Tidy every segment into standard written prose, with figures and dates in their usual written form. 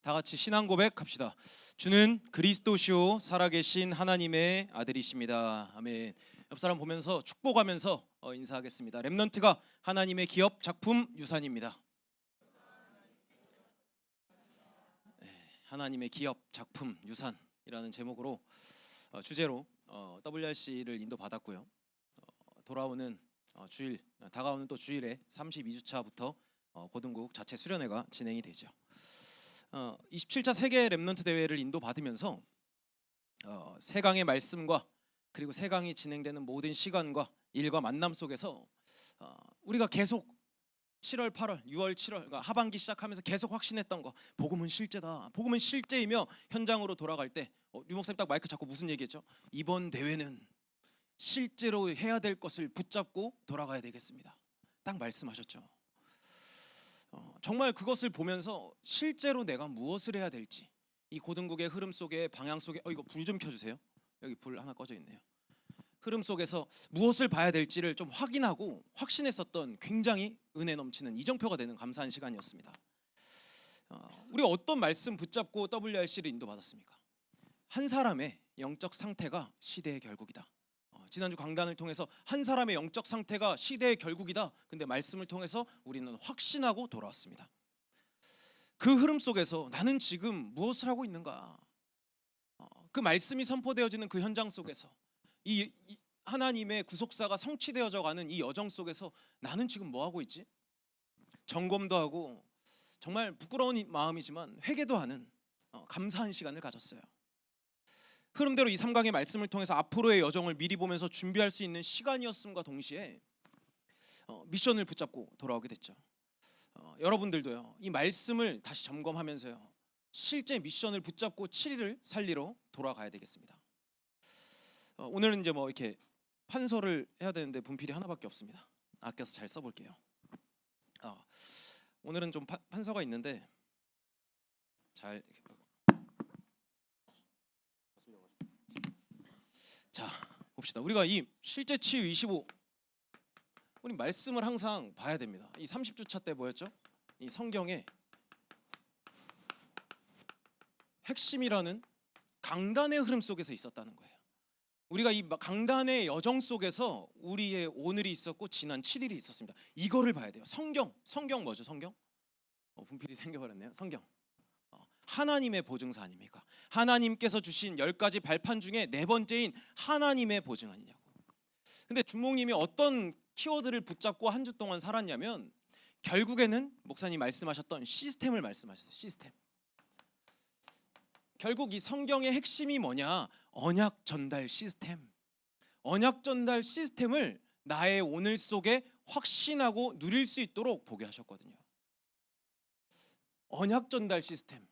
다 같이 신앙 고백합시다. 주는 그리스도시요 살아계신 하나님의 아들이십니다. 아멘. 옆 사람 보면서 축복하면서 인사하겠습니다. 렘넌트가 하나님의 기업 작품 유산입니다. 하나님의 기업 작품 유산이라는 제목으로 주제로 WRC를 인도받았고요. 돌아오는 주일, 다가오는 또 주일에 32주차부터 고등국 자체 수련회가 진행이 되죠. 27차 세계 렘넌트 대회를 인도받으면서 세강의 말씀과 그리고 세강이 진행되는 모든 시간과 일과 만남 속에서 우리가 계속 7월, 8월, 6월, 7월 그러니까 하반기 시작하면서 계속 확신했던 거, 복음은 실제다. 복음은 실제이며 현장으로 돌아갈 때 류 목사님 딱 마이크 잡고 무슨 얘기했죠? 이번 대회는 실제로 해야 될 것을 붙잡고 돌아가야 되겠습니다. 딱 말씀하셨죠. 정말 그것을 보면서 실제로 내가 무엇을 해야 될지, 이 고등국의 흐름 속에, 방향 속에 이거 불 좀 켜주세요. 여기 불 하나 꺼져 있네요. 흐름 속에서 무엇을 봐야 될지를 좀 확인하고 확신했었던 굉장히 은혜 넘치는 이정표가 되는 감사한 시간이었습니다. 우리가 어떤 말씀 붙잡고 WRC를 인도받았습니까? 한 사람의 영적 상태가 시대의 결국이다. 지난주 강단을 통해서 한 사람의 영적 상태가 시대의 결국이다. 근데 말씀을 통해서 우리는 확신하고 돌아왔습니다. 그 흐름 속에서 나는 지금 무엇을 하고 있는가? 그 말씀이 선포되어지는 그 현장 속에서 이 하나님의 구속사가 성취되어져 가는 이 여정 속에서 나는 지금 뭐 하고 있지? 점검도 하고 정말 부끄러운 마음이지만 회개도 하는 감사한 시간을 가졌어요. 흐름대로 이 3강의 말씀을 통해서 앞으로의 여정을 미리 보면서 준비할 수 있는 시간이었음과 동시에 미션을 붙잡고 돌아오게 됐죠. 여러분들도요, 이 말씀을 다시 점검하면서요, 실제 미션을 붙잡고 7일을 살리러 돌아가야 되겠습니다. 오늘은 이제 뭐 이렇게 판서를 해야 되는데 분필이 하나밖에 없습니다. 아껴서 잘 써볼게요. 오늘은 좀 판서가 있는데 잘 이렇게. 자, 봅시다. 우리가 이 실제 치유 25 우리 말씀을 항상 봐야 됩니다. 이 30주차 때 뭐였죠? 이 성경의 핵심이라는 강단의 흐름 속에서 있었다는 거예요. 우리가 이 강단의 여정 속에서 우리의 오늘이 있었고 지난 7일이 있었습니다. 이거를 봐야 돼요. 성경 뭐죠? 성경? 분필이 생겨버렸네요. 성경. 하나님의 보증사 아닙니까? 하나님께서 주신 10가지 발판 중에 네 번째인 하나님의 보증 아니냐고. 근데 준목님이 어떤 키워드를 붙잡고 한 주 동안 살았냐면 결국에는 목사님 말씀하셨던 시스템을 말씀하셨어요. 시스템. 결국 이 성경의 핵심이 뭐냐? 언약 전달 시스템. 언약 전달 시스템을 나의 오늘 속에 확신하고 누릴 수 있도록 보게 하셨거든요. 언약 전달 시스템.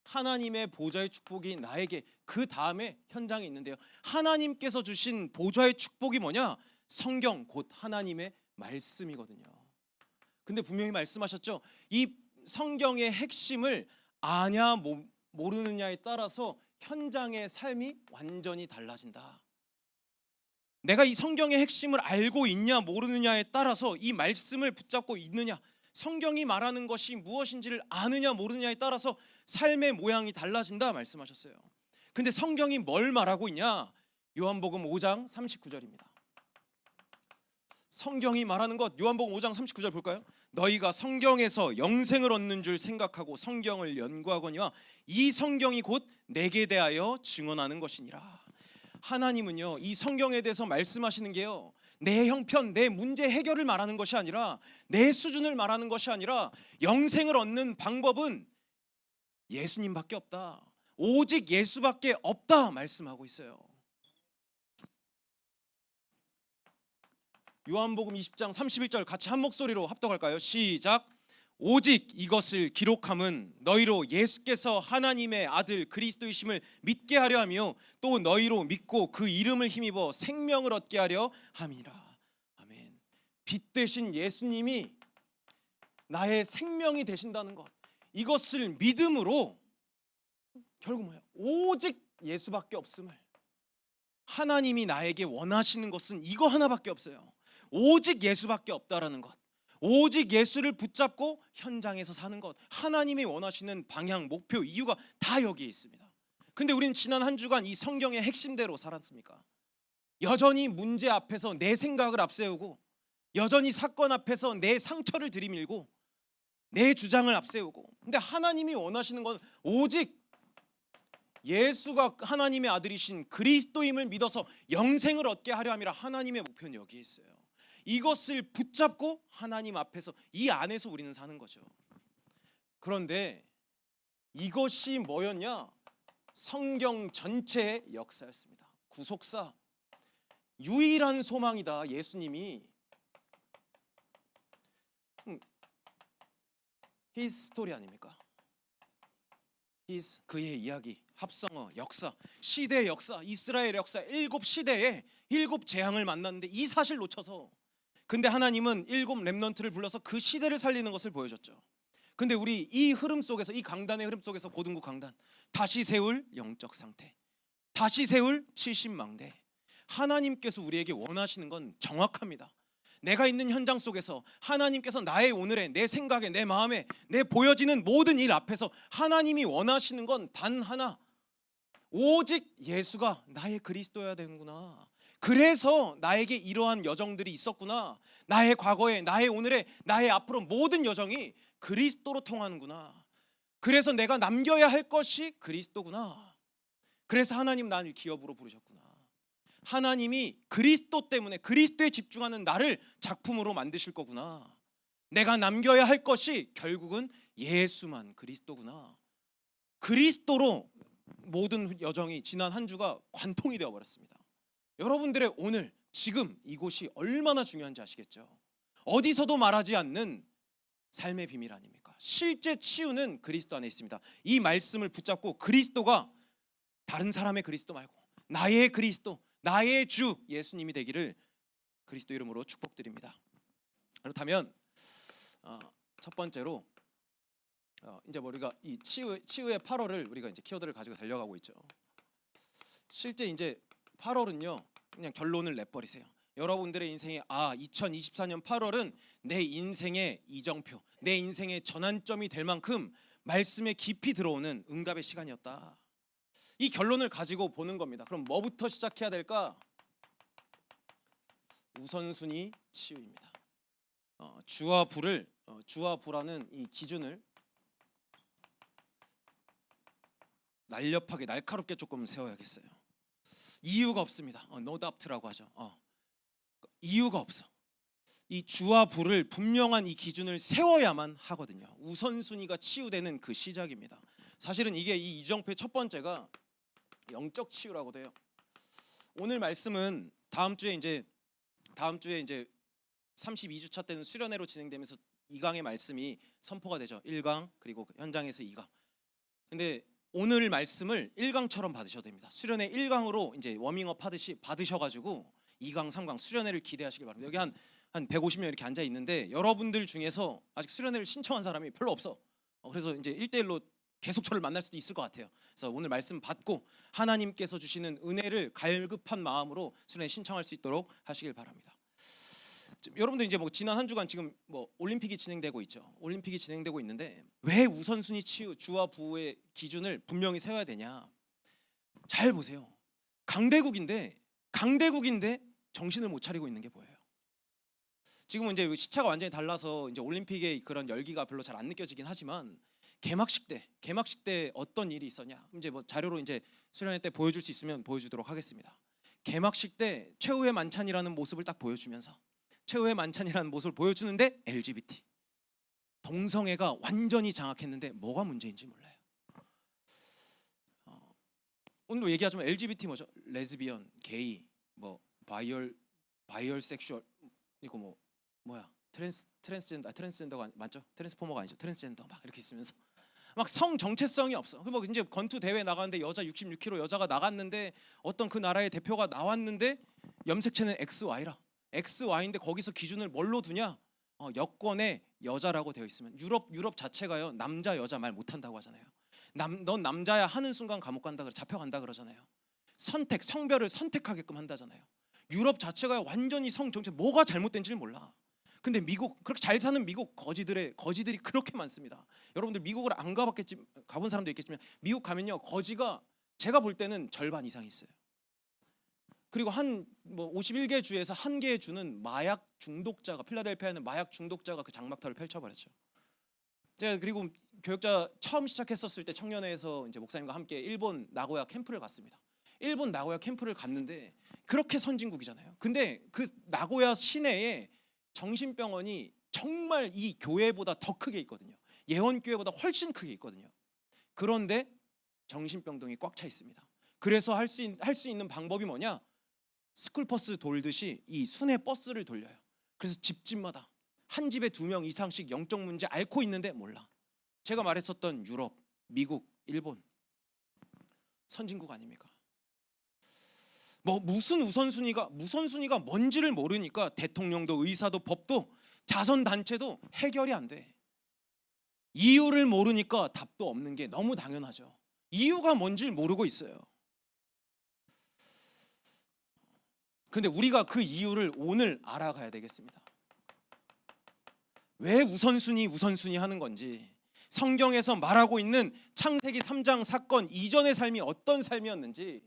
하나님의 보좌의 축복이 나에게, 그 다음에 현장이 있는데요, 하나님께서 주신 보좌의 축복이 뭐냐? 성경 곧 하나님의 말씀이거든요. 근데 분명히 말씀하셨죠. 이 성경의 핵심을 아냐 모르느냐에 따라서 현장의 삶이 완전히 달라진다. 내가 이 성경의 핵심을 알고 있냐 모르느냐에 따라서 이 말씀을 붙잡고 있느냐, 성경이 말하는 것이 무엇인지를 아느냐 모르느냐에 따라서 삶의 모양이 달라진다 말씀하셨어요. 근데 성경이 뭘 말하고 있냐? 요한복음 5장 39절입니다. 성경이 말하는 것, 요한복음 5장 39절 볼까요? 너희가 성경에서 영생을 얻는 줄 생각하고 성경을 연구하거니와 이 성경이 곧 내게 대하여 증언하는 것이니라. 하나님은요, 이 성경에 대해서 말씀하시는 게요, 내 형편, 내 문제 해결을 말하는 것이 아니라, 내 수준을 말하는 것이 아니라, 영생을 얻는 방법은 예수님밖에 없다. 오직 예수밖에 없다 말씀하고 있어요. 요한복음 20장 31절 같이 한 목소리로 합독할까요? 시작. 오직 이것을 기록함은 너희로 예수께서 하나님의 아들 그리스도이심을 믿게 하려 하며 또 너희로 믿고 그 이름을 힘입어 생명을 얻게 하려 함이라. 아멘. 빛 되신 예수님이 나의 생명이 되신다는 것, 이것을 믿음으로 결국 뭐예요? 오직 예수밖에 없음을, 하나님이 나에게 원하시는 것은 이거 하나밖에 없어요. 오직 예수밖에 없다라는 것, 오직 예수를 붙잡고 현장에서 사는 것, 하나님이 원하시는 방향, 목표, 이유가 다 여기에 있습니다. 근데 우리는 지난 한 주간 이 성경의 핵심대로 살았습니까? 여전히 문제 앞에서 내 생각을 앞세우고, 여전히 사건 앞에서 내 상처를 들이밀고, 내 주장을 앞세우고. 근데 하나님이 원하시는 건 오직 예수가 하나님의 아들이신 그리스도임을 믿어서 영생을 얻게 하려 함이라. 하나님의 목표는 여기에 있어요. 이것을 붙잡고 하나님 앞에서, 이 안에서 우리는 사는 거죠. 그런데 이것이 뭐였냐? 성경 전체의 역사였습니다. 구속사, 유일한 소망이다. 예수님이 His 스토리 아닙니까? His, 그의 이야기, 합성어, 역사, 시대의 역사, 이스라엘의 역사, 7시대에 7재앙을 만났는데 이 사실 놓쳐서, 근데 하나님은 7 렘넌트를 불러서 그 시대를 살리는 것을 보여줬죠. 근데 우리 이 흐름 속에서, 이 강단의 흐름 속에서, 고등부 강단, 다시 세울 영적 상태, 다시 세울 70망대, 하나님께서 우리에게 원하시는 건 정확합니다. 내가 있는 현장 속에서 하나님께서 나의 오늘에, 내 생각에, 내 마음에, 내 보여지는 모든 일 앞에서 하나님이 원하시는 건 단 하나, 오직 예수가 나의 그리스도여야 되는구나. 그래서 나에게 이러한 여정들이 있었구나. 나의 과거에, 나의 오늘에, 나의 앞으로 모든 여정이 그리스도로 통하는구나. 그래서 내가 남겨야 할 것이 그리스도구나. 그래서 하나님 나를 기업으로 부르셨구나. 하나님이 그리스도 때문에, 그리스도에 집중하는 나를 작품으로 만드실 거구나. 내가 남겨야 할 것이 결국은 예수만, 그리스도구나. 그리스도로 모든 여정이, 지난 한 주가 관통이 되어 버렸습니다. 여러분들의 오늘, 지금 이곳이 얼마나 중요한지 아시겠죠? 어디서도 말하지 않는 삶의 비밀 아닙니까? 실제 치유는 그리스도 안에 있습니다. 이 말씀을 붙잡고 그리스도가 다른 사람의 그리스도 말고 나의 그리스도, 나의 주 예수님이 되기를 그리스도 이름으로 축복드립니다. 그렇다면 첫 번째로 이제 우리가 이 치유의 8월을 우리가 이제 키워드를 가지고 달려가고 있죠. 실제 이제 8월은요, 그냥 결론을 내버리세요. 여러분들의 인생에 2024년 8월은 내 인생의 이정표, 내 인생의 전환점이 될 만큼 말씀에 깊이 들어오는 응답의 시간이었다. 이 결론을 가지고 보는 겁니다. 그럼 뭐부터 시작해야 될까? 우선순위 치유입니다. 주와 부를, 주와 부라는 이 기준을 날렵하게, 날카롭게 조금 세워야겠어요. 이유가 없습니다. no doubt라고 하죠. 이유가 없어. 이 주와 부를 분명한 이 기준을 세워야만 하거든요. 우선순위가 치유되는 그 시작입니다. 사실은 이게 이 이정표의 첫 번째가 영적 치유라고 돼요. 오늘 말씀은 다음 주에 이제 32주차 때는 수련회로 진행되면서 2강의 말씀이 선포가 되죠. 1강 그리고 현장에서 2강. 근데 오늘 말씀을 1강처럼 받으셔도 됩니다. 수련회 1강으로 이제 워밍업 하듯이 받으셔가지고 2강, 3강 수련회를 기대하시길 바랍니다. 여기 한 150명 이렇게 앉아 있는데 여러분들 중에서 아직 수련회를 신청한 사람이 별로 없어. 그래서 이제 1대1로 계속 저를 만날 수도 있을 것 같아요. 그래서 오늘 말씀 받고 하나님께서 주시는 은혜를 갈급한 마음으로 수련회 신청할 수 있도록 하시길 바랍니다. 여러분들 이제 지난 한 주간 지금 올림픽이 진행되고 있죠. 올림픽이 진행되고 있는데 왜 우선순위 치유, 주와 부의 기준을 분명히 세워야 되냐? 잘 보세요. 강대국인데 정신을 못 차리고 있는 게 뭐예요? 지금은 이제 시차가 완전히 달라서 이제 올림픽의 그런 열기가 별로 잘 안 느껴지긴 하지만 개막식 때 어떤 일이 있었냐? 이제 자료로 이제 수련회 때 보여줄 수 있으면 보여주도록 하겠습니다. 개막식 때 최후의 만찬이라는 모습을 딱 보여주면서 최후의 만찬이라는 모습을 보여주는데 LGBT 동성애가 완전히 장악했는데 뭐가 문제인지 몰라요. 오늘 얘기하자면 LGBT 뭐죠? 레즈비언, 게이, 바이얼 섹슈얼, 이거 트랜스젠더가 맞죠? 트랜스포머가 아니죠? 트랜스젠더 막 이렇게 있으면서 막 성 정체성이 없어. 이제 권투 대회 나가는데 여자 66kg 여자가 나갔는데 어떤 그 나라의 대표가 나왔는데 염색체는 XY라. XY인데 거기서 기준을 뭘로 두냐? 여권에 여자라고 되어 있으면 유럽 자체가요 남자 여자 말 못한다고 하잖아요. 넌 남자야 하는 순간 감옥 간다 잡혀간다 그러잖아요. 성별을 선택하게끔 한다잖아요. 유럽 자체가 완전히 성 정체 뭐가 잘못된지를 몰라. 근데 미국, 그렇게 잘 사는 미국 거지들이 그렇게 많습니다. 여러분들 미국을 안 가본 사람도 있겠지만 미국 가면요, 거지가 제가 볼 때는 절반 이상 있어요. 그리고 한 51개 주에서 한 개의 주는 마약 중독자가, 필라델피아에는 마약 중독자가 그 장막터를 펼쳐버렸죠. 제가 그리고 교역자 처음 시작했었을 때 청년회에서 이제 목사님과 함께 일본 나고야 캠프를 갔습니다. 일본 나고야 캠프를 갔는데 그렇게 선진국이잖아요. 근데 그 나고야 시내에 정신병원이 정말 이 교회보다 더 크게 있거든요. 예원교회보다 훨씬 크게 있거든요. 그런데 정신병동이 꽉 차 있습니다. 그래서 할 수 있는 방법이 뭐냐? 스쿨버스 돌듯이 이 순회 버스를 돌려요. 그래서 집집마다 한 집에 2명 이상씩 영적 문제 앓고 있는데 몰라. 제가 말했었던 유럽, 미국, 일본 선진국 아닙니까? 무슨 우선순위가 뭔지를 모르니까 대통령도 의사도 법도 자선단체도 해결이 안 돼. 이유를 모르니까 답도 없는 게 너무 당연하죠. 이유가 뭔지를 모르고 있어요. 그런데 우리가 그 이유를 오늘 알아가야 되겠습니다. 왜 우선순위 하는 건지, 성경에서 말하고 있는 창세기 3장 사건 이전의 삶이 어떤 삶이었는지,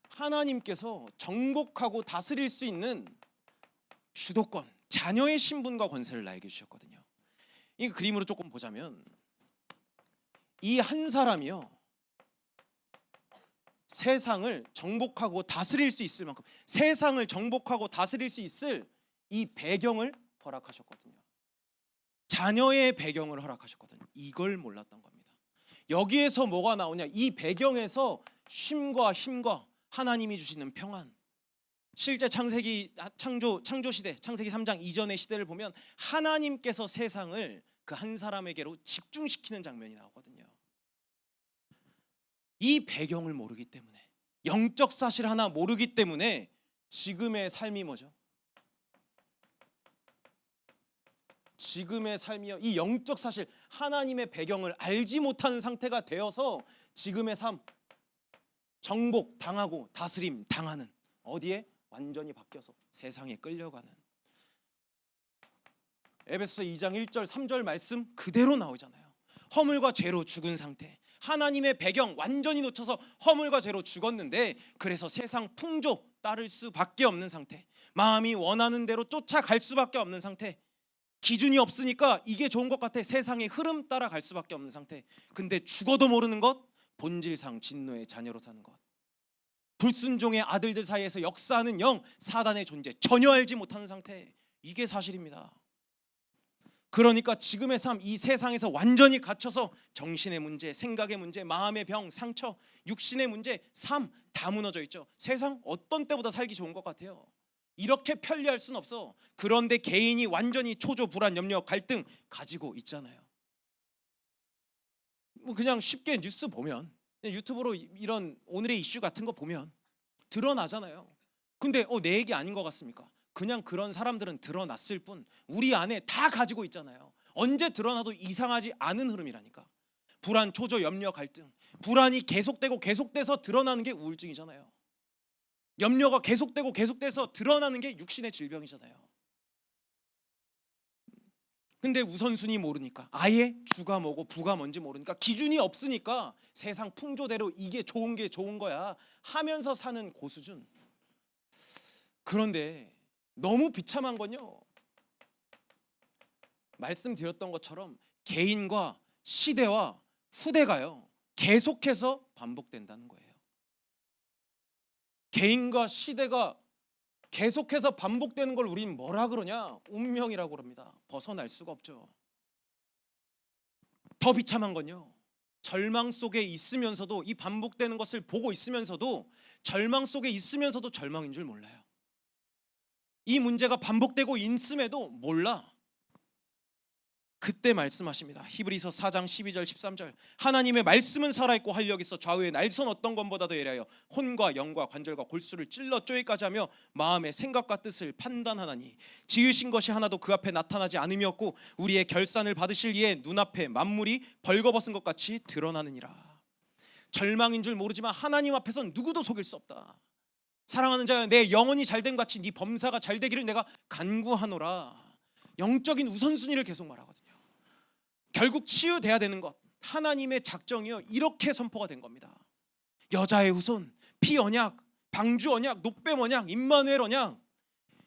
하나님께서 정복하고 다스릴 수 있는 주도권, 자녀의 신분과 권세를 나에게 주셨거든요. 이 그림으로 조금 보자면 이 한 사람이요, 세상을 정복하고 다스릴 수 있을 만큼, 세상을 정복하고 다스릴 수 있을 이 배경을 허락하셨거든요. 자녀의 배경을 허락하셨거든요. 이걸 몰랐던 겁니다. 여기에서 뭐가 나오냐? 이 배경에서 쉼과 힘과 하나님이 주시는 평안. 실제 창조 시대, 창세기 3장 이전의 시대를 보면 하나님께서 세상을 그 한 사람에게로 집중시키는 장면이 나오거든요. 이 배경을 모르기 때문에, 영적 사실 하나 모르기 때문에 지금의 삶이 뭐죠? 지금의 삶이요, 이 영적 사실, 하나님의 배경을 알지 못하는 상태가 되어서 지금의 삶, 정복 당하고 다스림 당하는, 어디에? 완전히 바뀌어서 세상에 끌려가는. 에베소서 2장 1절 3절 말씀 그대로 나오잖아요. 허물과 죄로 죽은 상태, 하나님의 배경 완전히 놓쳐서 허물과 죄로 죽었는데, 그래서 세상 풍조 따를 수밖에 없는 상태, 마음이 원하는 대로 쫓아갈 수밖에 없는 상태, 기준이 없으니까 이게 좋은 것 같아 세상의 흐름 따라갈 수밖에 없는 상태. 근데 죽어도 모르는 것, 본질상 진노의 자녀로 사는 것, 불순종의 아들들 사이에서 역사하는 영, 사단의 존재 전혀 알지 못하는 상태, 이게 사실입니다. 그러니까 지금의 삶, 이 세상에서 완전히 갇혀서 정신의 문제, 생각의 문제, 마음의 병, 상처, 육신의 문제, 삶 다 무너져 있죠. 세상 어떤 때보다 살기 좋은 것 같아요. 이렇게 편리할 순 없어. 그런데 개인이 완전히 초조, 불안, 염려, 갈등 가지고 있잖아요. 그냥 쉽게 뉴스 보면, 유튜브로 이런 오늘의 이슈 같은 거 보면 드러나잖아요. 근데 내 얘기 아닌 것 같습니까? 그냥 그런 사람들은 드러났을 뿐 우리 안에 다 가지고 있잖아요. 언제 드러나도 이상하지 않은 흐름이라니까. 불안, 초조, 염려, 갈등, 불안이 계속돼서 드러나는 게 우울증이잖아요. 염려가 계속돼서 드러나는 게 육신의 질병이잖아요. 근데 우선순위 모르니까, 아예 주가 뭐고 부가 뭔지 모르니까, 기준이 없으니까 세상 풍조대로 이게 좋은 게 좋은 거야 하면서 사는 고수준. 그런데 너무 비참한 건요, 말씀드렸던 것처럼 개인과 시대와 후대가요 계속해서 반복된다는 거예요. 개인과 시대가 계속해서 반복되는 걸 우린 뭐라 그러냐? 운명이라고 합니다. 벗어날 수가 없죠. 더 비참한 건요, 절망 속에 있으면서도, 이 반복되는 것을 보고 있으면서도, 절망 속에 있으면서도 절망인 줄 몰라요. 이 문제가 반복되고 있음에도 몰라. 그때 말씀하십니다. 히브리서 4장 12절 13절. 하나님의 말씀은 살아있고 활력이 있어 좌우의 날선 어떤 것보다도 예리하여 혼과 영과 관절과 골수를 찔러 쪼개까지 하며 마음의 생각과 뜻을 판단하나니 지으신 것이 하나도 그 앞에 나타나지 않음이었고 우리의 결산을 받으실 이에 눈앞에 만물이 벌거벗은 것 같이 드러나느니라. 절망인 줄 모르지만 하나님 앞에서는 누구도 속일 수 없다. 사랑하는 자여, 내 영혼이 잘됨 같이 네 범사가 잘되기를 내가 간구하노라. 영적인 우선순위를 계속 말하거든요. 결국 치유돼야 되는 것, 하나님의 작정이요, 이렇게 선포가 된 겁니다. 여자의 후손, 피 언약, 방주 언약, 노뱀 언약, 임마누엘 언약.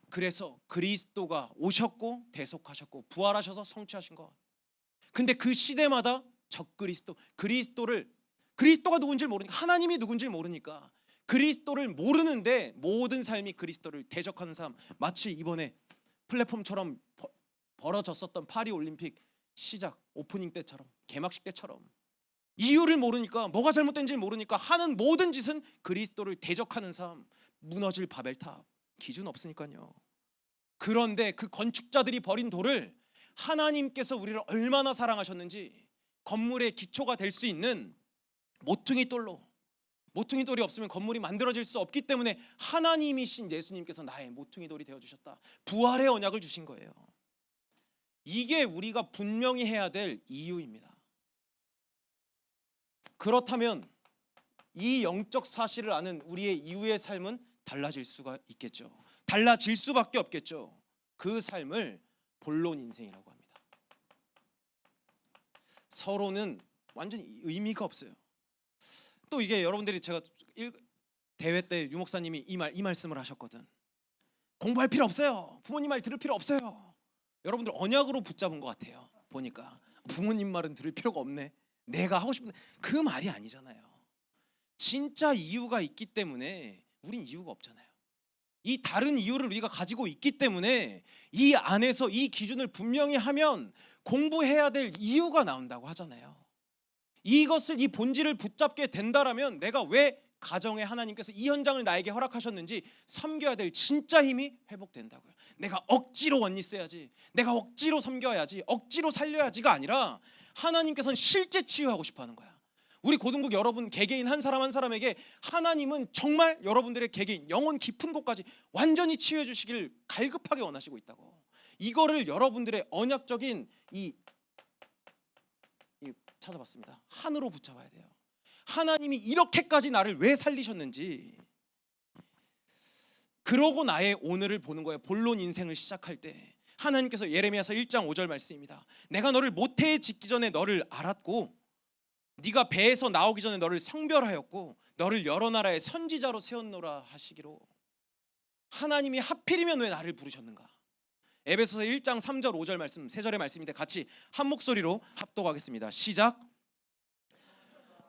그래서 그리스도가 오셨고 대속하셨고 부활하셔서 성취하신 것. 근데 그 시대마다 적그리스도, 그리스도가 누군지 모르니까, 하나님이 누군지 모르니까 그리스도를 모르는데 모든 삶이 그리스도를 대적하는 삶. 마치 이번에 플랫폼처럼 벌어졌었던 파리 올림픽 시작 오프닝 때처럼, 개막식 때처럼, 이유를 모르니까, 뭐가 잘못된지 모르니까 하는 모든 짓은 그리스도를 대적하는 삶. 무너질 바벨탑, 기준 없으니까요. 그런데 그 건축자들이 버린 돌을 하나님께서 우리를 얼마나 사랑하셨는지, 건물의 기초가 될 수 있는 모퉁이 돌이 없으면 건물이 만들어질 수 없기 때문에 하나님이신 예수님께서 나의 모퉁이 돌이 되어주셨다. 부활의 언약을 주신 거예요. 이게 우리가 분명히 해야 될 이유입니다. 그렇다면 이 영적 사실을 아는 우리의 이후의 삶은 달라질 수가 있겠죠. 달라질 수밖에 없겠죠. 그 삶을 본론 인생이라고 합니다. 서로는 완전히 의미가 없어요. 또 이게 여러분들이, 제가 대회 때 유 목사님이 이 말씀을 하셨거든. 공부할 필요 없어요. 부모님 말 들을 필요 없어요. 여러분들 언약으로 붙잡은 것 같아요. 보니까 부모님 말은 들을 필요가 없네. 내가 하고 싶은, 그 말이 아니잖아요. 진짜 이유가 있기 때문에 우린 이유가 없잖아요. 이 다른 이유를 우리가 가지고 있기 때문에 이 안에서 이 기준을 분명히 하면 공부해야 될 이유가 나온다고 하잖아요. 이것을, 이 본질을 붙잡게 된다라면 내가 왜 가정에 하나님께서 이 현장을 나에게 허락하셨는지 섬겨야 될 진짜 힘이 회복된다고요. 내가 억지로 원리스해야지, 내가 억지로 섬겨야지, 억지로 살려야지가 아니라 하나님께서는 실제 치유하고 싶어하는 거야. 우리 고등국 여러분 개개인 한 사람 한 사람에게 하나님은 정말 여러분들의 개개인 영혼 깊은 곳까지 완전히 치유해 주시길 갈급하게 원하시고 있다고. 이거를 여러분들의 언약적인 이 찾아봤습니다. 한으로 붙잡아야 돼요. 하나님이 이렇게까지 나를 왜 살리셨는지. 그러고 나의 오늘을 보는 거예요. 본론 인생을 시작할 때 하나님께서 예레미야서 1장 5절 말씀입니다. 내가 너를 모태에 짓기 전에 너를 알았고 네가 배에서 나오기 전에 너를 성별하였고 너를 여러 나라의 선지자로 세웠노라 하시기로. 하나님이 하필이면 왜 나를 부르셨는가? 에베소서 1장 3절 5절 말씀, 세 절의 말씀인데 같이 한 목소리로 합독하겠습니다. 시작.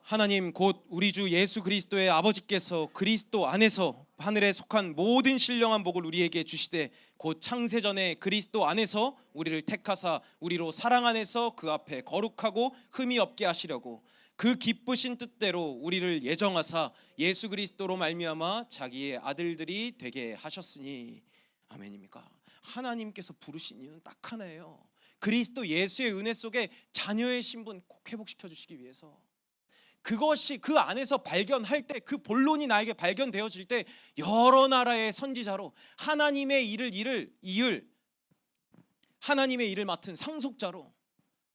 하나님 곧 우리 주 예수 그리스도의 아버지께서 그리스도 안에서 하늘에 속한 모든 신령한 복을 우리에게 주시되 곧 창세전에 그리스도 안에서 우리를 택하사 우리로 사랑 안에서 그 앞에 거룩하고 흠이 없게 하시려고 그 기쁘신 뜻대로 우리를 예정하사 예수 그리스도로 말미암아 자기의 아들들이 되게 하셨으니. 아멘입니까? 하나님께서 부르신 이유는 딱 하나예요. 그리스도 예수의 은혜 속에 자녀의 신분 꼭 회복시켜 주시기 위해서. 그것이 그 안에서 발견할 때, 그 본론이 나에게 발견되어질 때 여러 나라의 선지자로 하나님의 하나님의 일을 맡은 상속자로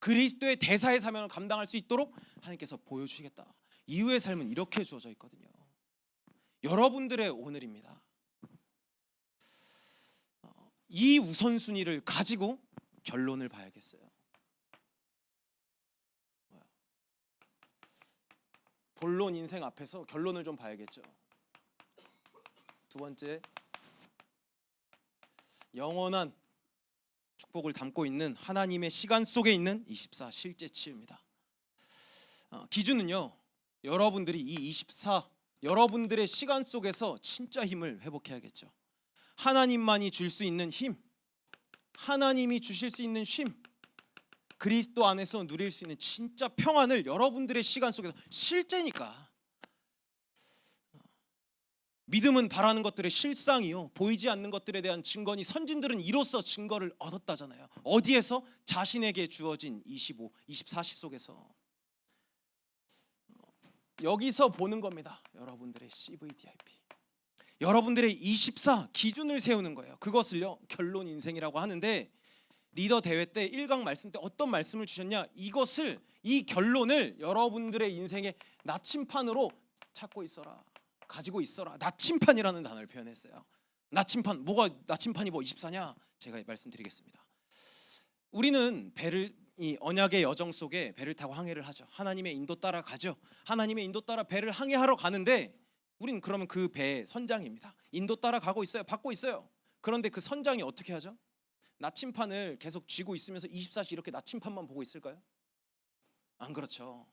그리스도의 대사의 사명을 감당할 수 있도록 하나님께서 보여주시겠다. 이후의 삶은 이렇게 주어져 있거든요. 여러분들의 오늘입니다. 이 우선순위를 가지고 결론을 봐야겠어요. 본론 인생 앞에서 결론을 좀 봐야겠죠. 두 번째, 영원한 축복을 담고 있는 하나님의 시간 속에 있는 24 실제 치유입니다. 기준은요, 여러분들이 이 24 여러분들의 시간 속에서 진짜 힘을 회복해야겠죠. 하나님만이 줄 수 있는 힘, 하나님이 주실 수 있는 쉼, 그리스도 안에서 누릴 수 있는 진짜 평안을 여러분들의 시간 속에서, 실제니까. 믿음은 바라는 것들의 실상이요, 보이지 않는 것들에 대한 증거니 선진들은 이로써 증거를 얻었다잖아요. 어디에서? 자신에게 주어진 24시 속에서. 여기서 보는 겁니다. 여러분들의 CVDIP, 여러분들의 24 기준을 세우는 거예요. 그것을요 결론 인생이라고 하는데, 리더 대회 때 1강 말씀 때 어떤 말씀을 주셨냐, 이 결론을 여러분들의 인생의 나침판으로 찾고 있어라, 가지고 있어라. 나침판이라는 단어를 표현했어요. 나침판, 뭐가 나침판이 뭐 24냐? 제가 말씀드리겠습니다. 우리는 이 언약의 여정 속에 배를 타고 항해를 하죠. 하나님의 인도 따라 가죠. 하나님의 인도 따라 배를 항해하러 가는데 우리는 그러면 그 배의 선장입니다. 인도 따라 가고 있어요. 받고 있어요. 그런데 그 선장이 어떻게 하죠? 나침판을 계속 쥐고 있으면서 24시 이렇게 나침판만 보고 있을까요? 안 그렇죠.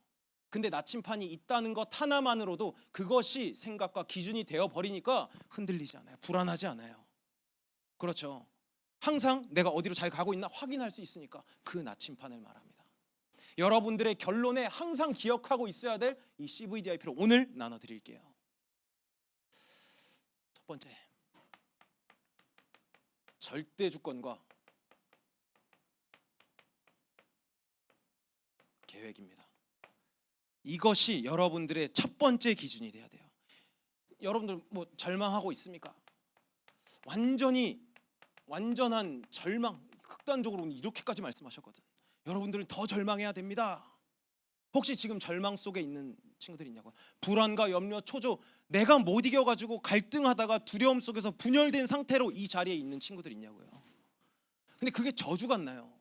근데 나침판이 있다는 것 하나만으로도 그것이 생각과 기준이 되어 버리니까 흔들리지 않아요. 불안하지 않아요. 그렇죠. 항상 내가 어디로 잘 가고 있나 확인할 수 있으니까 그 나침판을 말합니다. 여러분들의 결론에 항상 기억하고 있어야 될 이 CVDIP를 오늘 나눠드릴게요. 첫 번째, 절대 주권과 계획입니다. 이것이 여러분들의 첫 번째 기준이 돼야 돼요. 여러분들 뭐 절망하고 있습니까? 완전한 절망, 극단적으로 이렇게까지 말씀하셨거든. 여러분들은 더 절망해야 됩니다. 혹시 지금 절망 속에 있는 친구들이 있냐고요? 불안과 염려, 초조, 내가 못 이겨가지고 갈등하다가 두려움 속에서 분열된 상태로 이 자리에 있는 친구들이 있냐고요. 근데 그게 저주 같나요?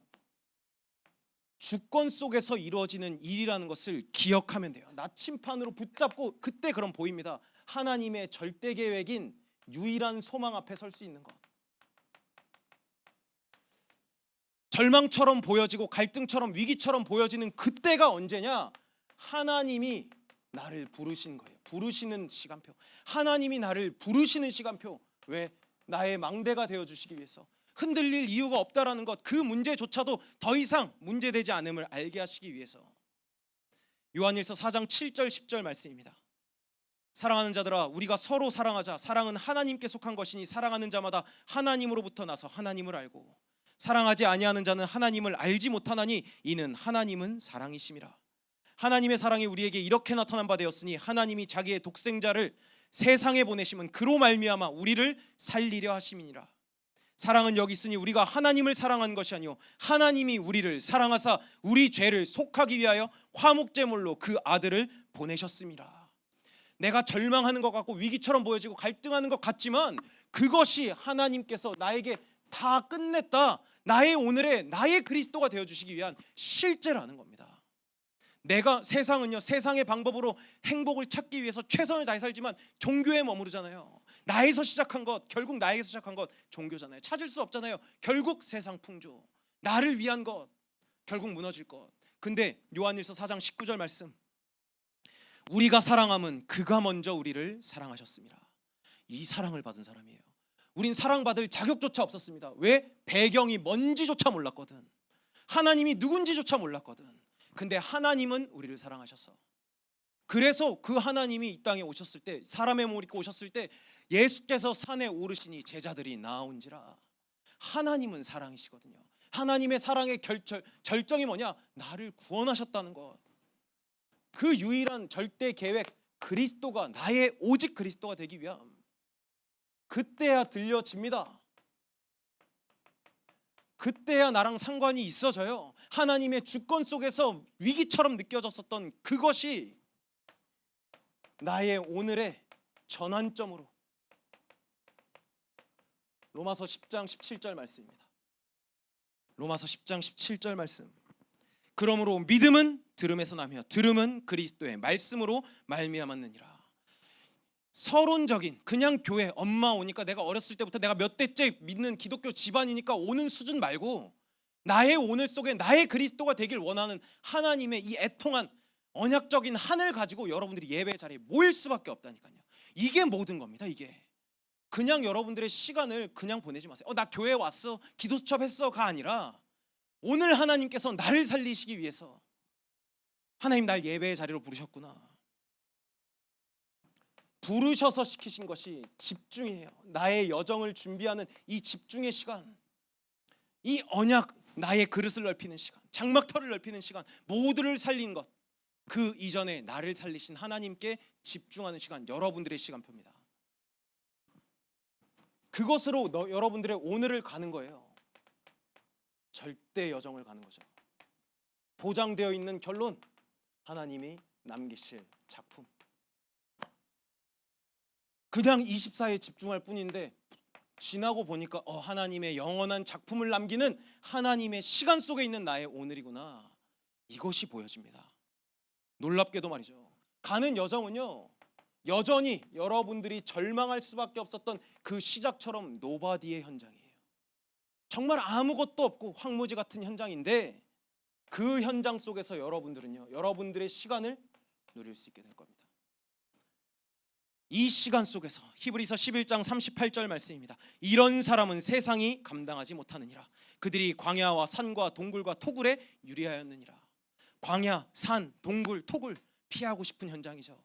주권 속에서 이루어지는 일이라는 것을 기억하면 돼요. 나침판으로 붙잡고 그때 그럼 보입니다. 하나님의 절대 계획인 유일한 소망 앞에 설 수 있는 것. 절망처럼 보여지고 갈등처럼 위기처럼 보여지는 그때가 언제냐? 하나님이 나를 부르신 거예요. 부르시는 시간표. 하나님이 나를 부르시는 시간표. 왜? 나의 망대가 되어주시기 위해서. 흔들릴 이유가 없다라는 것, 그 문제조차도 더 이상 문제되지 않음을 알게 하시기 위해서. 요한일서 4장 7절 10절 말씀입니다. 사랑하는 자들아, 우리가 서로 사랑하자. 사랑은 하나님께 속한 것이니 사랑하는 자마다 하나님으로부터 나서 하나님을 알고 사랑하지 아니하는 자는 하나님을 알지 못하나니 이는 하나님은 사랑이심이라. 하나님의 사랑이 우리에게 이렇게 나타난 바 되었으니 하나님이 자기의 독생자를 세상에 보내심은 그로 말미암아 우리를 살리려 하심이니라. 사랑은 여기 있으니 우리가 하나님을 사랑한 것이 아니요 하나님이 우리를 사랑하사 우리 죄를 속하기 위하여 화목제물로 그 아들을 보내셨습니다. 내가 절망하는 것 같고 위기처럼 보여지고 갈등하는 것 같지만 그것이 하나님께서 나에게 다 끝냈다, 나의 오늘의 나의 그리스도가 되어주시기 위한 실제라는 겁니다. 내가 세상은요, 세상의 방법으로 행복을 찾기 위해서 최선을 다해 살지만 종교에 머무르잖아요. 나에서 시작한 것, 결국 나에게서 시작한 것 종교잖아요. 찾을 수 없잖아요. 결국 세상 풍조, 나를 위한 것, 결국 무너질 것. 근데 요한일서 4장 19절 말씀, 우리가 사랑함은 그가 먼저 우리를 사랑하셨습니다. 이 사랑을 받은 사람이에요. 우린 사랑받을 자격조차 없었습니다. 왜? 배경이 뭔지조차 몰랐거든. 하나님이 누군지조차 몰랐거든. 근데 하나님은 우리를 사랑하셔서, 그래서 그 하나님이 이 땅에 오셨을 때, 사람의 몸을 입고 오셨을 때 예수께서 산에 오르시니 제자들이 나온지라. 하나님은 사랑이시거든요. 하나님의 사랑의 절정이 뭐냐? 나를 구원하셨다는 것. 그 유일한 절대 계획, 그리스도가, 나의 오직 그리스도가 되기 위함. 그때야 들려집니다. 그때야 나랑 상관이 있어져요. 하나님의 주권 속에서 위기처럼 느껴졌었던 그것이 나의 오늘의 전환점으로. 로마서 10장 17절 말씀입니다. 로마서 10장 17절 말씀. 그러므로 믿음은 들음에서 나며 들음은 그리스도의 말씀으로 말미암았느니라. 서론적인, 그냥 교회 엄마 오니까 내가 어렸을 때부터 내가 몇 대째 믿는 기독교 집안이니까 오는 수준 말고 나의 오늘 속에 나의 그리스도가 되길 원하는 하나님의 이 애통한 언약적인 한을 가지고 여러분들이 예배 자리에 모일 수밖에 없다니까요. 이게 모든 겁니다. 이게 그냥 여러분들의 시간을 그냥 보내지 마세요. 나 교회 왔어, 기도 수첩했어가 아니라 오늘 하나님께서 나를 살리시기 위해서 하나님 날 예배의 자리로 부르셨구나. 부르셔서 시키신 것이 집중이에요. 나의 여정을 준비하는 이 집중의 시간, 이 언약, 나의 그릇을 넓히는 시간, 장막터를 넓히는 시간, 모두를 살린 것, 그 이전에 나를 살리신 하나님께 집중하는 시간, 여러분들의 시간표입니다. 그것으로 여러분들의 오늘을 가는 거예요. 절대 여정을 가는 거죠. 보장되어 있는 결론, 하나님이 남기실 작품. 그냥 24에 집중할 뿐인데 지나고 보니까 하나님의 영원한 작품을 남기는 하나님의 시간 속에 있는 나의 오늘이구나. 이것이 보여집니다. 놀랍게도 말이죠. 가는 여정은요, 여전히 여러분들이 절망할 수밖에 없었던 그 시작처럼 노바디의 현장이에요. 정말 아무것도 없고 황무지 같은 현장인데 그 현장 속에서 여러분들은요, 여러분들의 시간을 누릴 수 있게 될 겁니다. 이 시간 속에서 히브리서 11장 38절 말씀입니다. 이런 사람은 세상이 감당하지 못하느니라. 그들이 광야와 산과 동굴과 토굴에 유리하였느니라. 광야, 산, 동굴, 토굴 피하고 싶은 현장이죠.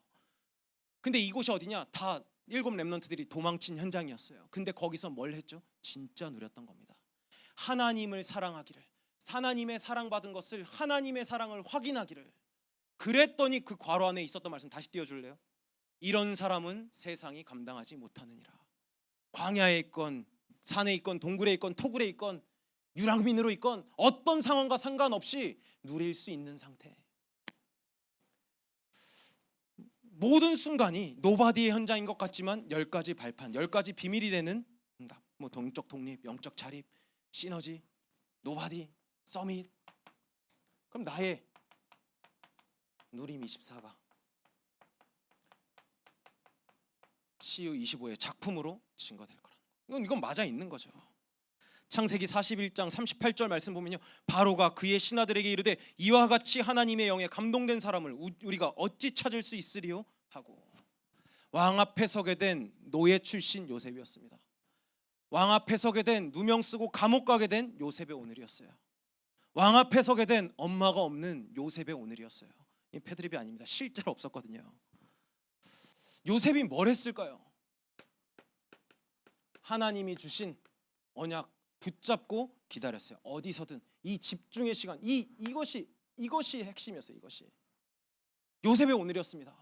근데 이곳이 어디냐? 다 7 렘넌트들이 도망친 현장이었어요. 근데 거기서 뭘 했죠? 진짜 누렸던 겁니다. 하나님을 사랑하기를, 하나님의 사랑받은 것을, 하나님의 사랑을 확인하기를. 그랬더니 그 괄호 안에 있었던 말씀 다시 띄워줄래요? 이런 사람은 세상이 감당하지 못하느니라. 광야에 있건 산에 있건 동굴에 있건 토굴에 있건 유랑민으로 있건 어떤 상황과 상관없이 누릴 수 있는 상태. 모든 순간이 노바디의 현장인 것 같지만 10가지 발판, 10가지 비밀이 되는 응답. 동적 독립, 영적 자립, 시너지, 노바디, 서밋. 그럼 나의 누림 24가 치유 25의 작품으로 증거될 거라는 거. 이건 맞아 있는 거죠. 창세기 41장 38절 말씀 보면요, 바로가 그의 신하들에게 이르되 이와 같이 하나님의 영에 감동된 사람을 우리가 어찌 찾을 수 있으리요 하고. 왕 앞에 서게 된 노예 출신 요셉이었습니다. 왕 앞에 서게 된 누명 쓰고 감옥 가게 된 요셉의 오늘이었어요. 왕 앞에 서게 된 엄마가 없는 요셉의 오늘이었어요. 이 패드립이 아닙니다. 실제로 없었거든요. 요셉이 뭘 했을까요? 하나님이 주신 언약 붙잡고 기다렸어요. 어디서든 이 집중의 시간, 이것이 핵심이었어요. 이것이 요셉의 오늘이었습니다.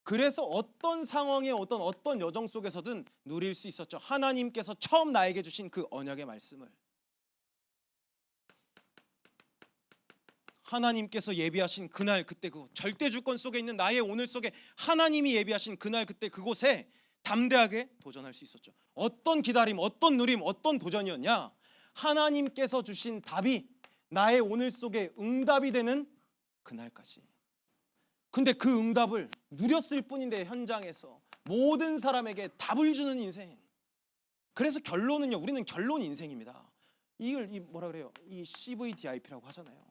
그래서 어떤 상황에 어떤 여정 속에서든 누릴 수 있었죠. 하나님께서 처음 나에게 주신 그 언약의 말씀을, 하나님께서 예비하신 그날 그때 그 절대 주권 속에 있는 나의 오늘 속에 하나님이 예비하신 그날 그때 그곳에 담대하게 도전할 수 있었죠. 어떤 기다림, 어떤 누림, 어떤 도전이었냐? 하나님께서 주신 답이 나의 오늘 속에 응답이 되는 그날까지. 근데 그 응답을 누렸을 뿐인데 현장에서 모든 사람에게 답을 주는 인생. 그래서 결론은요, 우리는 결론 인생입니다. 이걸 뭐라 그래요? 이 CVDIP라고 하잖아요.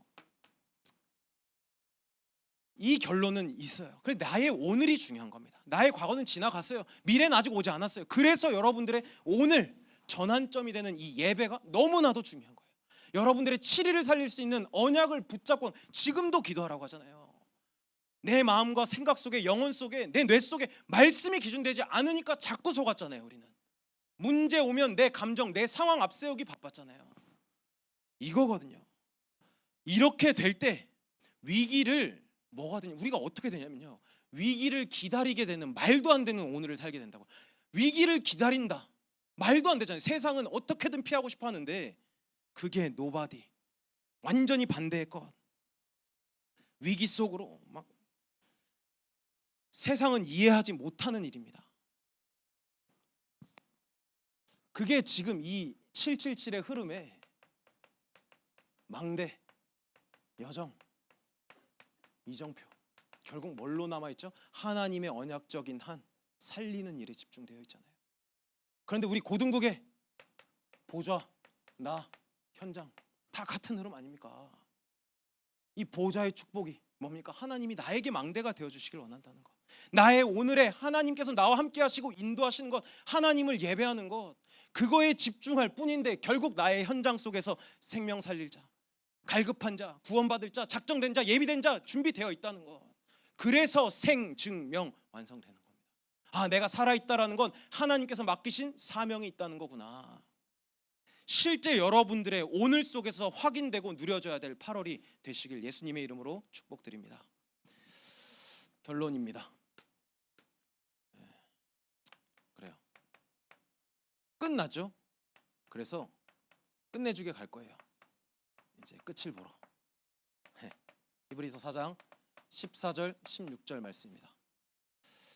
이 결론은 있어요. 그래서 나의 오늘이 중요한 겁니다. 나의 과거는 지나갔어요. 미래는 아직 오지 않았어요. 그래서 여러분들의 오늘 전환점이 되는 이 예배가 너무나도 중요한 거예요. 여러분들의 7일을 살릴 수 있는 언약을 붙잡고 지금도 기도하라고 하잖아요. 내 마음과 생각 속에, 영혼 속에, 내 뇌 속에 말씀이 기준되지 않으니까 자꾸 속았잖아요. 우리는 문제 오면 내 감정, 내 상황 앞세우기 바빴잖아요. 이거거든요. 이렇게 될 때 위기를 뭐가 되냐? 우리가 어떻게 되냐면요, 위기를 기다리게 되는, 말도 안 되는 오늘을 살게 된다고. 위기를 기다린다, 말도 안 되잖아요. 세상은 어떻게든 피하고 싶어 하는데 그게 노바디, 완전히 반대의 것. 위기 속으로 막 세상은 이해하지 못하는 일입니다. 그게 지금 이 777의 흐름에 망대, 여정, 이정표, 결국 뭘로 남아있죠? 하나님의 언약적인 한 살리는 일에 집중되어 있잖아요. 그런데 우리 고등국의 보좌, 나, 현장 다 같은 흐름 아닙니까? 이 보좌의 축복이 뭡니까? 하나님이 나에게 망대가 되어주시길 원한다는 것. 나의 오늘에 하나님께서 나와 함께 하시고 인도하시는 것, 하나님을 예배하는 것, 그거에 집중할 뿐인데 결국 나의 현장 속에서 생명 살릴 자, 갈급한 자, 구원받을 자, 작정된 자, 예비된 자 준비되어 있다는 것. 그래서 생증명 완성되는 겁니다. 아, 내가 살아있다라는 건 하나님께서 맡기신 사명이 있다는 거구나. 실제 여러분들의 오늘 속에서 확인되고 누려져야 될 8월이 되시길 예수님의 이름으로 축복드립니다. 결론입니다. 그래요. 끝났죠? 그래서 끝내주게 갈 거예요. 이제 끝을 보러. 히브리서 4장 14절 16절 말씀입니다.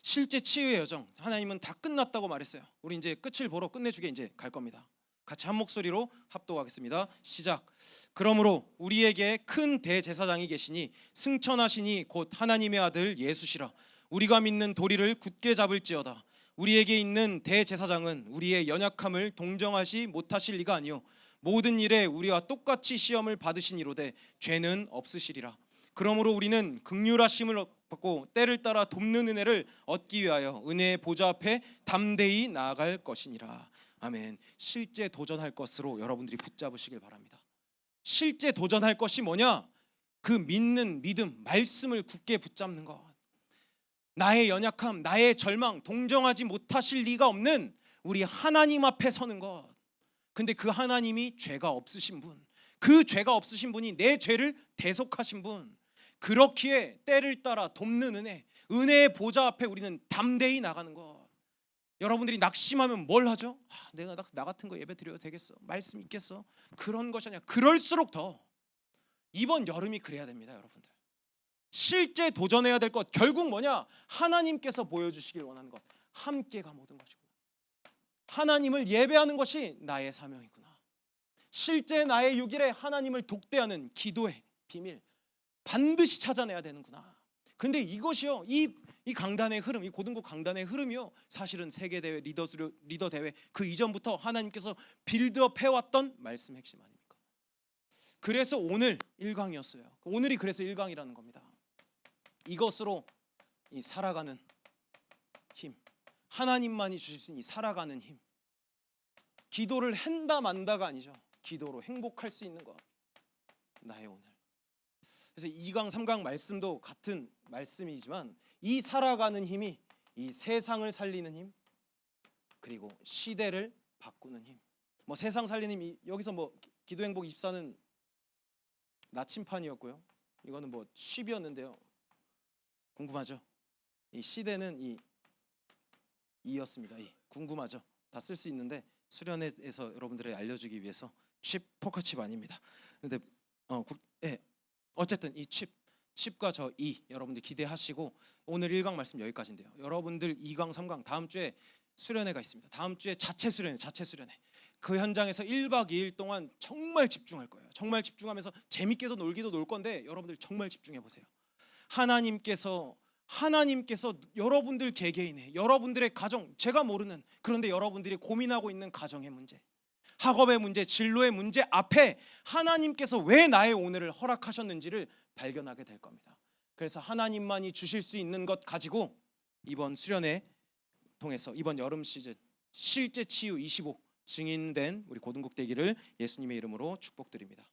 실제 치유의 여정 하나님은 다 끝났다고 말했어요. 우리 이제 끝을 보러 끝내주게 이제 갈 겁니다. 같이 한 목소리로 합독하겠습니다. 시작. 그러므로 우리에게 큰 대제사장이 계시니 승천하시니 곧 하나님의 아들 예수시라. 우리가 믿는 도리를 굳게 잡을지어다. 우리에게 있는 대제사장은 우리의 연약함을 동정하시 못하실 리가 아니요 모든 일에 우리와 똑같이 시험을 받으시니로되 죄는 없으시리라. 그러므로 우리는 긍휼하심을 받고 때를 따라 돕는 은혜를 얻기 위하여 은혜의 보좌 앞에 담대히 나아갈 것이니라. 아멘. 실제 도전할 것으로 여러분들이 붙잡으시길 바랍니다. 실제 도전할 것이 뭐냐? 그 믿는 믿음, 말씀을 굳게 붙잡는 것. 나의 연약함, 나의 절망 동정하지 못하실 리가 없는 우리 하나님 앞에 서는 것. 근데 그 하나님이 죄가 없으신 분, 그 죄가 없으신 분이 내 죄를 대속하신 분, 그렇기에 때를 따라 돕는 은혜, 은혜의 보좌 앞에 우리는 담대히 나가는 것. 여러분들이 낙심하면 뭘 하죠? 내가 나 같은 거 예배 드려도 되겠어? 말씀 있겠어? 그런 것이 아니라 그럴수록 더 이번 여름이 그래야 됩니다. 여러분들 실제 도전해야 될 것 결국 뭐냐? 하나님께서 보여주시길 원하는 것, 함께가 모든 것이구나. 하나님을 예배하는 것이 나의 사명이구나. 실제 나의 6일에 하나님을 독대하는 기도의 비밀 반드시 찾아내야 되는구나. 근데 이것이요, 이 강단의 흐름, 이 고등부 강단의 흐름이요, 사실은 세계 대회 리더 대회 그 이전부터 하나님께서 빌드업 해왔던 말씀 핵심 아닙니까? 그래서 오늘 1강이었어요. 오늘이 그래서 1강이라는 겁니다. 이것으로 이 살아가는 힘, 하나님만이 주실 수 있는 이 살아가는 힘, 기도를 한다 만다가 아니죠. 기도로 행복할 수 있는 것, 나의 오늘. 그래서 2강 3강 말씀도 같은 말씀이지만 이 살아가는 힘이 이 세상을 살리는 힘, 그리고 시대를 바꾸는 힘. 뭐 세상 살리는 힘, 여기서 뭐 기도행복 24는 나침판이었고요, 이거는 뭐 쉽이었는데요. 궁금하죠? 이 시대는 이였습니다. 궁금하죠? 다 쓸 수 있는데 수련회에서 여러분들에게 알려주기 위해서 칩, 포커칩 아닙니다. 근데 어쨌든 이 칩과 저 여러분들 기대하시고 오늘 1강 말씀 여기까지인데요. 여러분들 2강 3강 다음 주에 수련회가 있습니다. 다음 주에 자체 수련회. 그 현장에서 1박 2일 동안 정말 집중할 거예요. 정말 집중하면서 재밌게도 놀기도 놀 건데 여러분들 정말 집중해 보세요. 하나님께서 여러분들 개개인의, 여러분들의 가정, 제가 모르는, 그런데 여러분들이 고민하고 있는 가정의 문제, 학업의 문제, 진로의 문제 앞에 하나님께서 왜 나의 오늘을 허락하셨는지를 발견하게 될 겁니다. 그래서 하나님만이 주실 수 있는 것 가지고 이번 수련회 통해서 이번 여름 시즌 실제 치유 25 증인된 우리 고등국 되기를 예수님의 이름으로 축복드립니다.